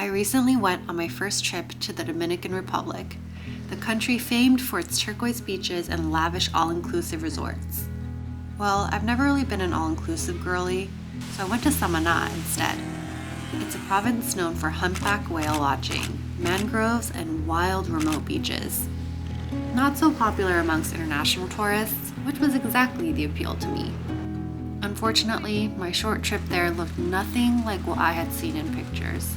I recently went on my first trip to the Dominican Republic, the country famed for its turquoise beaches and lavish all-inclusive resorts. Well, I've never really been an all-inclusive girly, so I went to Samana instead. It's a province known for humpback whale watching, mangroves, and wild remote beaches. Not so popular amongst international tourists, which was exactly the appeal to me. Unfortunately, my short trip there looked nothing like what I had seen in pictures.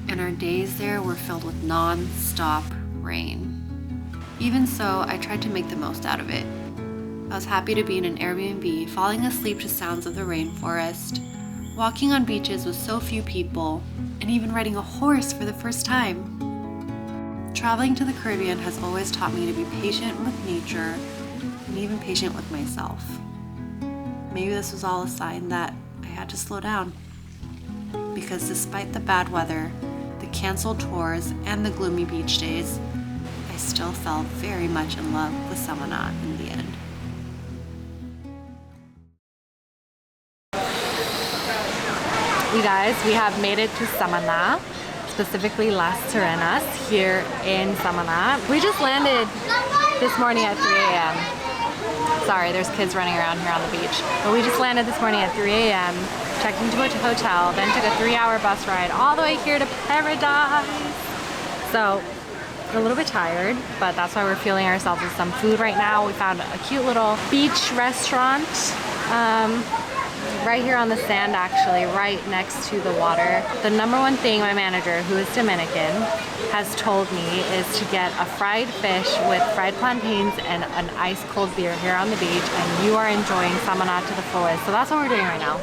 And our days there were filled with non-stop rain. Even so, I tried to make the most out of it. I was happy to be in an Airbnb, falling asleep to sounds of the rainforest, walking on beaches with so few people, and even riding a horse for the first time. Traveling to the Caribbean has always taught me to be patient with nature and even patient with myself. Maybe this was all a sign that I had to slow down. Because despite the bad weather, the canceled tours, and the gloomy beach days, I still fell very much in love with Samana in the end. You guys, we have made it to Samana, specifically Las Terrenas here in Samana. We just landed this morning at 3 a.m. Sorry, there's kids running around here on the beach. But we just landed this morning at 3 a.m., checked into a hotel, then took a 3-hour bus ride all the way here to paradise. So, we're a little bit tired, but that's why we're fueling ourselves with some food right now. We found a cute little beach restaurant right here on the sand, actually, right next to the water. The number one thing my manager, who is Dominican, has told me is to get a fried fish with fried plantains and an ice cold beer here on the beach, and you are enjoying Samana to the fullest. So that's what we're doing right now.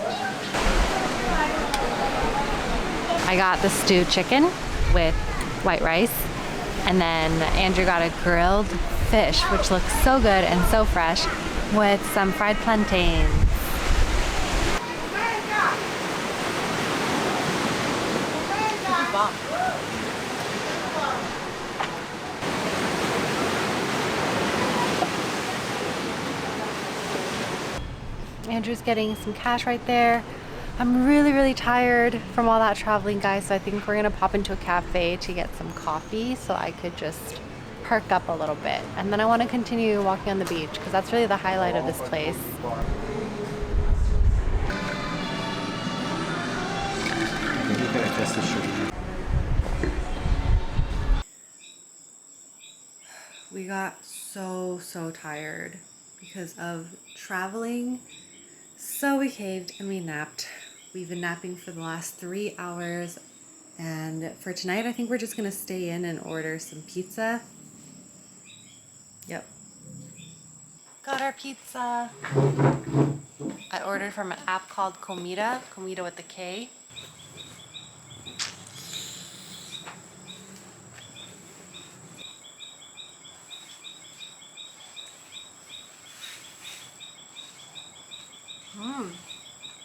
I got the stewed chicken with white rice, and then Andrew got a grilled fish, which looks so good and so fresh, with some fried plantains. Andrew's getting some cash right there. I'm really tired from all that traveling, guys, so I think we're gonna pop into a cafe to get some coffee so I could just perk up a little bit. And then I want to continue walking on the beach because that's really the highlight of this place. We got so tired because of traveling. So we caved and we napped. We've been napping for the last 3 hours. And for tonight, I think we're just gonna stay in and order some pizza. Yep. Got our pizza. I ordered from an app called Comida with a K.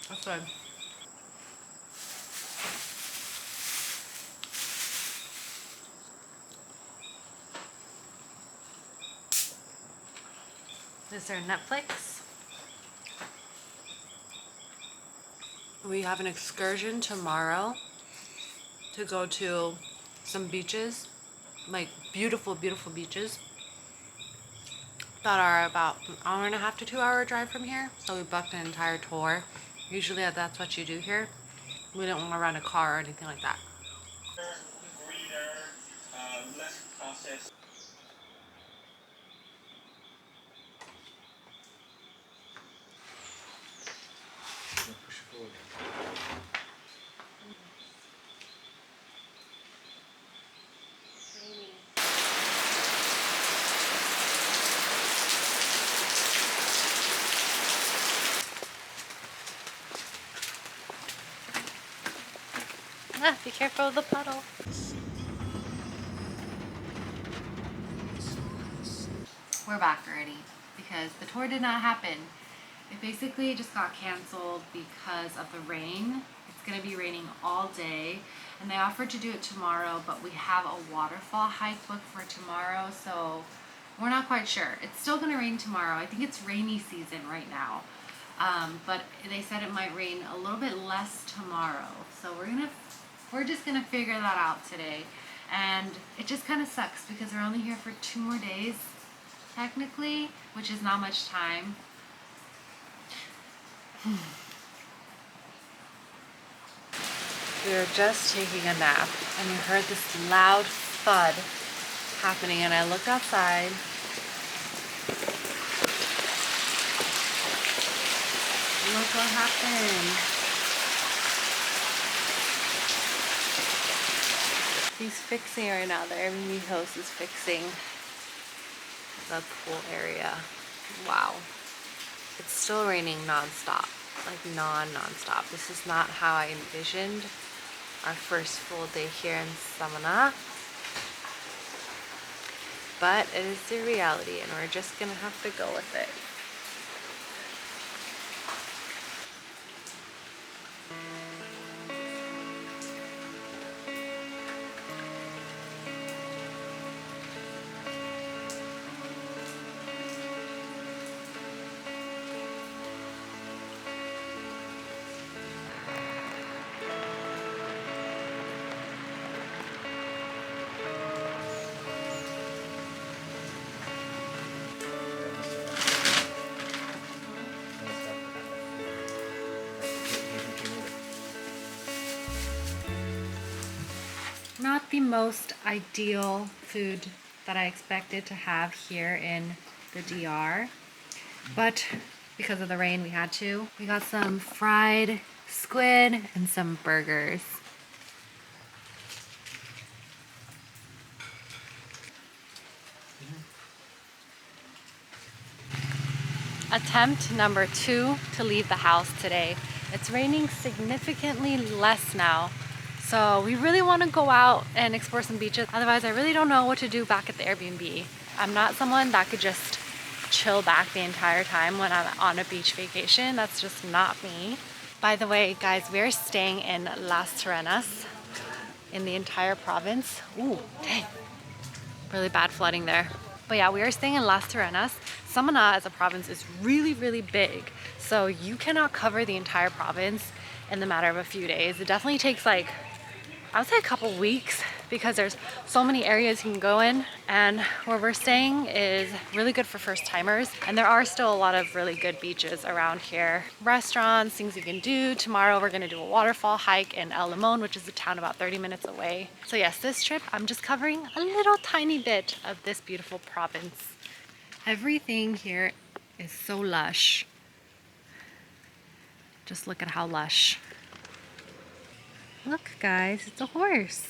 That's good. Is there Netflix? We have an excursion tomorrow to go to some beaches, like beautiful beaches that are about an hour and a half to 2-hour drive from here. So we booked an entire tour. Usually that's what you do here. We don't want to rent a car or anything like that. Less processed. Push it forward. Ah, be careful of the puddle. We're back already because the tour did not happen. It basically just got canceled because of the rain. It's gonna be raining all day, and they offered to do it tomorrow, but we have a waterfall hike booked for tomorrow, so we're not quite sure. It's still gonna rain tomorrow. I think it's rainy season right now. But they said it might rain a little bit less tomorrow. So we're gonna we're just gonna figure that out today. And it just kind of sucks because we're only here for 2 more days, technically, which is not much time. We were just taking a nap and we heard this loud thud happening, and I looked outside. Look what happened. He's fixing right now. The Airbnb host is fixing the pool area. Wow. It's still raining non-stop. Like non-stop. This is not how I envisioned our first full day here in Samana. But it is the reality and we're just gonna have to go with it. Not the most ideal food that I expected to have here in the DR, but because of the rain we had to. We got some fried squid and some burgers. Attempt number 2 to leave the house today. It's raining significantly less now. So we really want to go out and explore some beaches. Otherwise, I really don't know what to do back at the Airbnb. I'm not someone that could just chill back the entire time when I'm on a beach vacation. That's just not me. By the way, guys, we're staying in Las Terrenas in the entire province. Ooh, dang. Really bad flooding there. But yeah, we are staying in Las Terrenas. Samana as a province is really, really big. So you cannot cover the entire province in the matter of a few days. It definitely takes like, I would say a couple weeks because there's so many areas you can go in, and where we're staying is really good for first timers, and there are still a lot of really good beaches around here. Restaurants, things you can do. Tomorrow we're gonna do a waterfall hike in El Limon, which is a town about 30 minutes away. So yes, this trip I'm just covering a little tiny bit of this beautiful province. Everything here is so lush. Just look at how lush. Look, guys, it's a horse.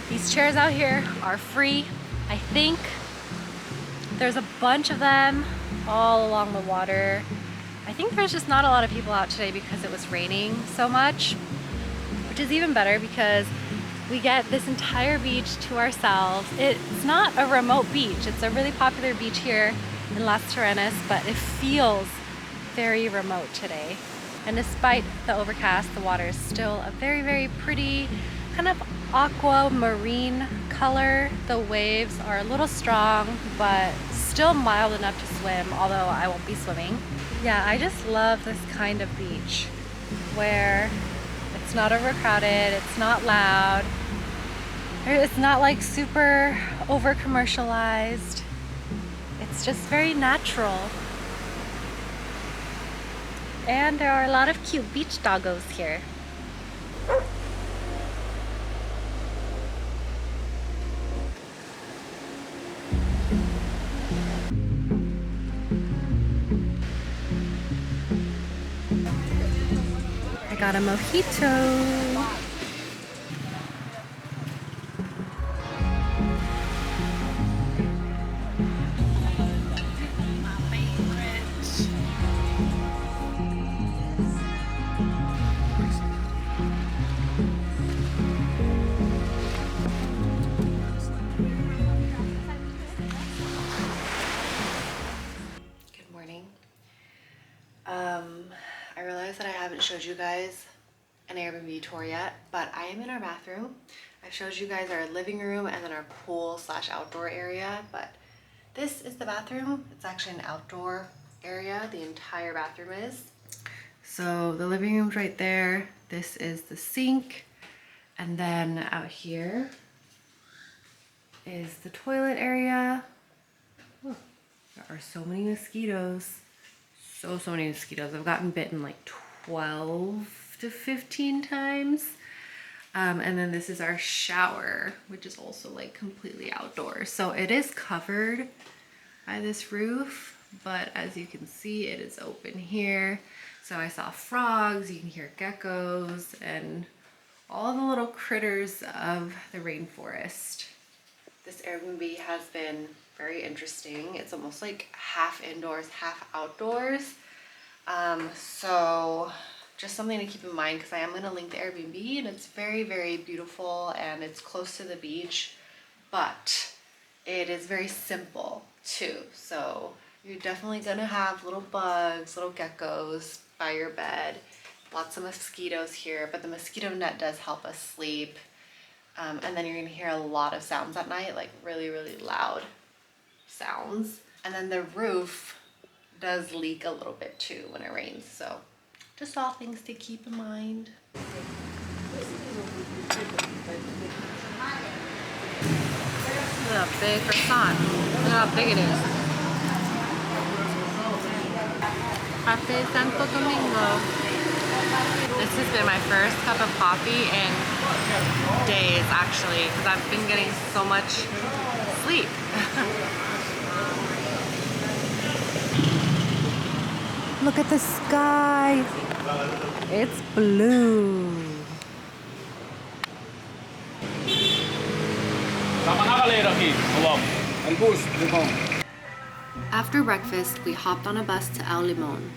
These chairs out here are free. I think there's a bunch of them all along the water. I think there's just not a lot of people out today because it was raining so much, which is even better because we get this entire beach to ourselves. It's not a remote beach. It's a really popular beach here in Las Terrenas, but it feels very remote today. And despite the overcast, the water is still a very, very pretty kind of aquamarine color. The waves are a little strong, but still mild enough to swim, although I won't be swimming. Yeah, I just love this kind of beach where it's not overcrowded, it's not loud, it's not like super over commercialized. It's just very natural. And there are a lot of cute beach doggos here. I got a mojito. showed you guys an Airbnb tour yet, but I am in our bathroom. I showed you guys our living room and then our pool slash outdoor area, but this is the bathroom. It's actually an outdoor area. The entire bathroom is. So the living room's right there. This is the sink. And then out here is the toilet area. Oh, there are so many mosquitoes. So many mosquitoes. I've gotten bitten like 12 to 15 times. And then this is our shower, which is also like completely outdoors. So it is covered by this roof, but as you can see, it is open here. So I saw frogs, you can hear geckos, and all the little critters of the rainforest. This Airbnb has been very interesting. It's almost like half indoors, half outdoors. So just something to keep in mind, because I am going to link the Airbnb, and it's very, very beautiful and it's close to the beach, but it is very simple too. So you're definitely going to have little bugs, little geckos by your bed, lots of mosquitoes here, but the mosquito net does help us sleep. And then you're going to hear a lot of sounds at night, like really, really loud sounds. And then the roof does leak a little bit too when it rains. So just all things to keep in mind. Look at that big croissant. Look at how big it is. Cafe Santo Domingo. This has been my first cup of coffee in days, actually, because I've been getting so much sleep. Look at the sky. It's blue. After breakfast, we hopped on a bus to El Limon.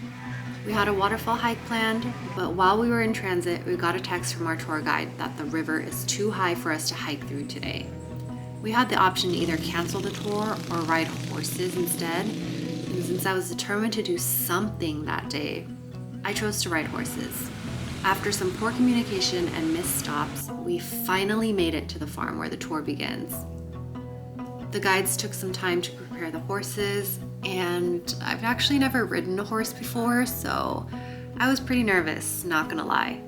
We had a waterfall hike planned, but while we were in transit, we got a text from our tour guide that the river is too high for us to hike through today. We had the option to either cancel the tour or ride horses instead, and since I was determined to do something that day, I chose to ride horses. After some poor communication and missed stops, we finally made it to the farm where the tour begins. The guides took some time to prepare the horses, and I've actually never ridden a horse before, so I was pretty nervous, not gonna lie.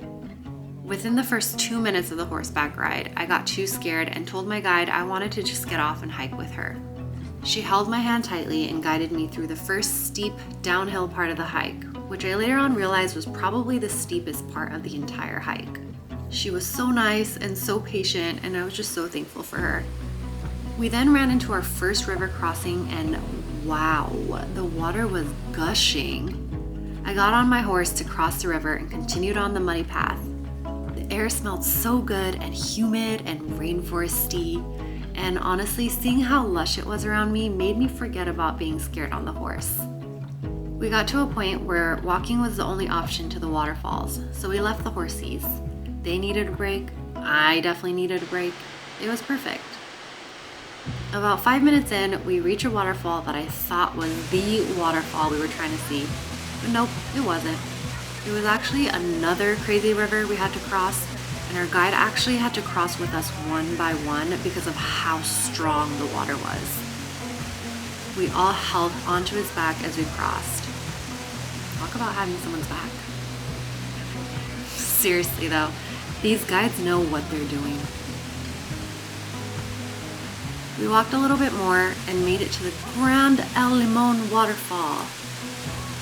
Within the first 2 minutes of the horseback ride, I got too scared and told my guide I wanted to just get off and hike with her. She held my hand tightly and guided me through the first steep downhill part of the hike, which I later on realized was probably the steepest part of the entire hike. She was so nice and so patient, and I was just so thankful for her. We then ran into our first river crossing, and wow, the water was gushing. I got on my horse to cross the river and continued on the muddy path. The air smelled so good and humid and rainforesty, and honestly, seeing how lush it was around me made me forget about being scared on the horse. We got to a point where walking was the only option to the waterfalls, so we left the horsies. They needed a break. I definitely needed a break. It was perfect. About 5 minutes in, we reach a waterfall that I thought was the waterfall we were trying to see, but nope, it wasn't. It was actually another crazy river we had to cross, and our guide actually had to cross with us one by one because of how strong the water was. We all held onto his back as we crossed. Talk about having someone's back. Seriously though, these guides know what they're doing. We walked a little bit more and made it to the Grand El Limon waterfall.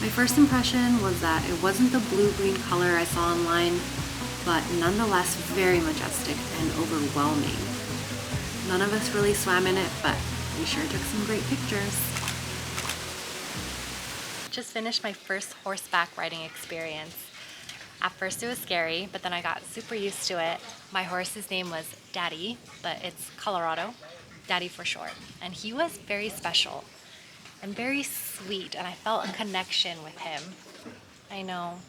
My first impression was that it wasn't the blue-green color I saw online, but nonetheless very majestic and overwhelming. None of us really swam in it, but we sure took some great pictures. Just finished my first horseback riding experience. At first it was scary, but then I got super used to it. My horse's name was Daddy, but it's Colorado, Daddy for short. And he was very special and very sweet, and I felt a connection with him. I know.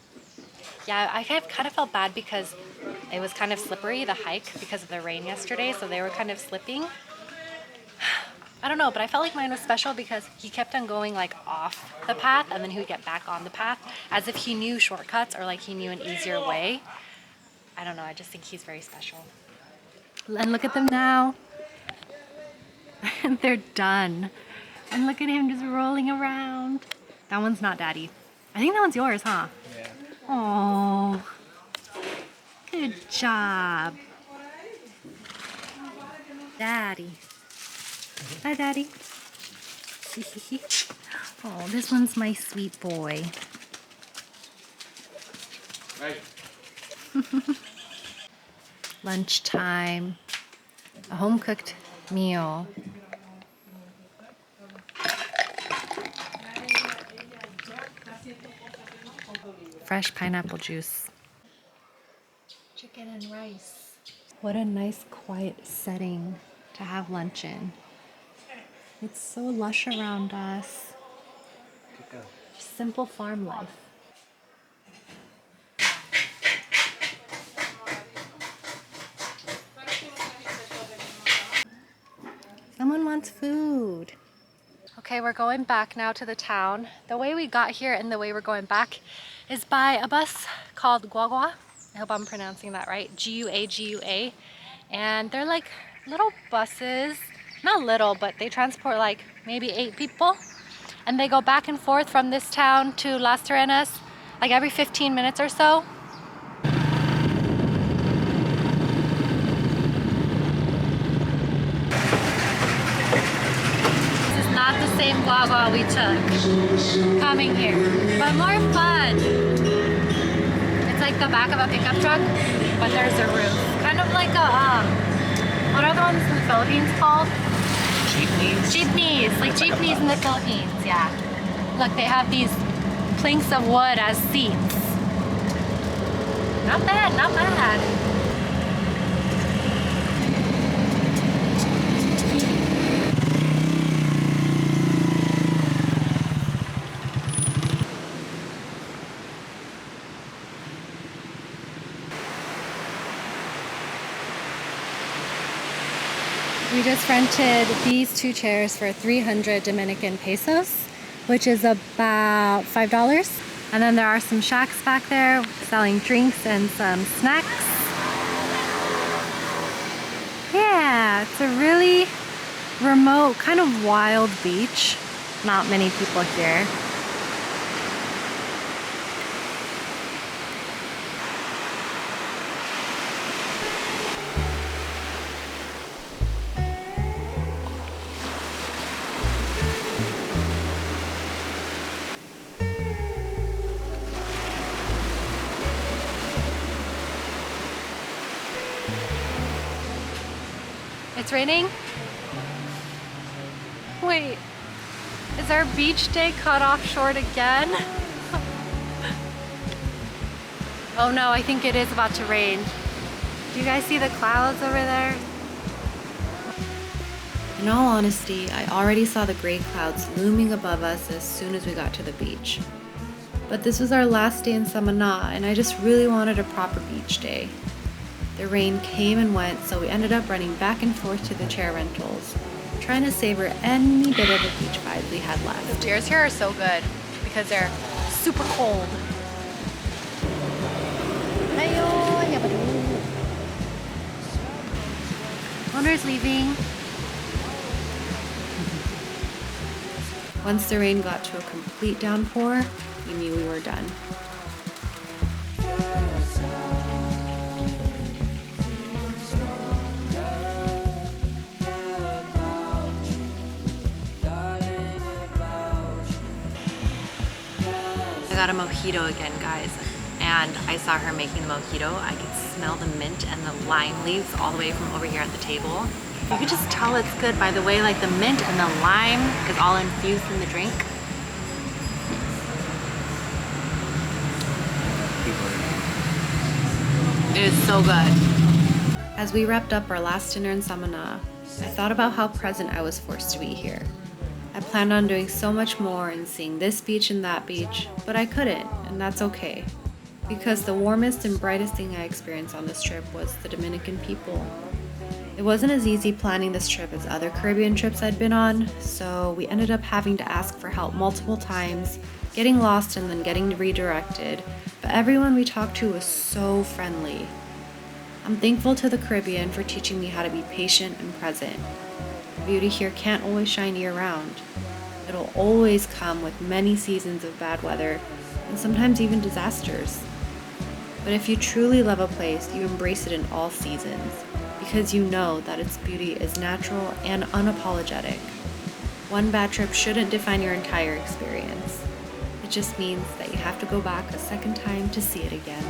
Yeah, I kind of felt bad because it was kind of slippery, the hike, because of the rain yesterday, so they were kind of slipping. I don't know, but I felt like mine was special because he kept on going like off the path and then he would get back on the path as if he knew shortcuts or like he knew an easier way. I don't know, I just think he's very special. And look at them now. They're done. And look at him just rolling around. That one's not Daddy. I think that one's yours, huh? Yeah. Oh, good job. Daddy. Hi, Daddy. Oh, this one's my sweet boy. Right. Lunchtime. A home-cooked meal. Fresh pineapple juice. Chicken and rice. What a nice quiet setting to have lunch in. It's so lush around us. Simple farm life. Someone wants food. Okay, we're going back now to the town. The way we got here and the way we're going back is by a bus called Guagua. I hope I'm pronouncing that right. G-U-A. And they're like little buses. Not little, but they transport like maybe 8 people. And they go back and forth from this town to Las Terrenas like every 15 minutes or so. This is not the same Guagua we took coming here, but more fun. It's like the back of a pickup truck, but there's a roof. Kind of like a, what are the ones in the Philippines called? Jeepneys. Jeepneys, like jeepneys in the Philippines, yeah. Look, they have these planks of wood as seats. Not bad, not bad. We just rented these 2 chairs for 300 Dominican pesos, which is about $5. And then there are some shacks back there selling drinks and some snacks. Yeah, it's a really remote, kind of wild beach. Not many people here. It's raining? Wait, is our beach day cut off short again? Oh no, I think it is about to rain. Do you guys see the clouds over there? In all honesty, I already saw the gray clouds looming above us as soon as we got to the beach. But this was our last day in Samana, and I just really wanted a proper beach day. The rain came and went, so we ended up running back and forth to the chair rentals, trying to savor any bit of the beach vibe we had left. The chairs here are so good because they're super cold. Owner's leaving. Once the rain got to a complete downpour, we knew we were done. I got a mojito again, guys, and I saw her making the mojito. I could smell the mint and the lime leaves all the way from over here at the table. You could just tell it's good by the way like the mint and the lime is all infused in the drink. It is so good. As we wrapped up our last dinner in Samana, I thought about how present I was forced to be here. I planned on doing so much more and seeing this beach and that beach, but I couldn't, and that's okay. Because the warmest and brightest thing I experienced on this trip was the Dominican people. It wasn't as easy planning this trip as other Caribbean trips I'd been on, so we ended up having to ask for help multiple times, getting lost and then getting redirected, but everyone we talked to was so friendly. I'm thankful to the Caribbean for teaching me how to be patient and present. Beauty here can't always shine year-round. It'll always come with many seasons of bad weather and sometimes even disasters. But if you truly love a place, you embrace it in all seasons because you know that its beauty is natural and unapologetic. One bad trip shouldn't define your entire experience. It just means that you have to go back a second time to see it again.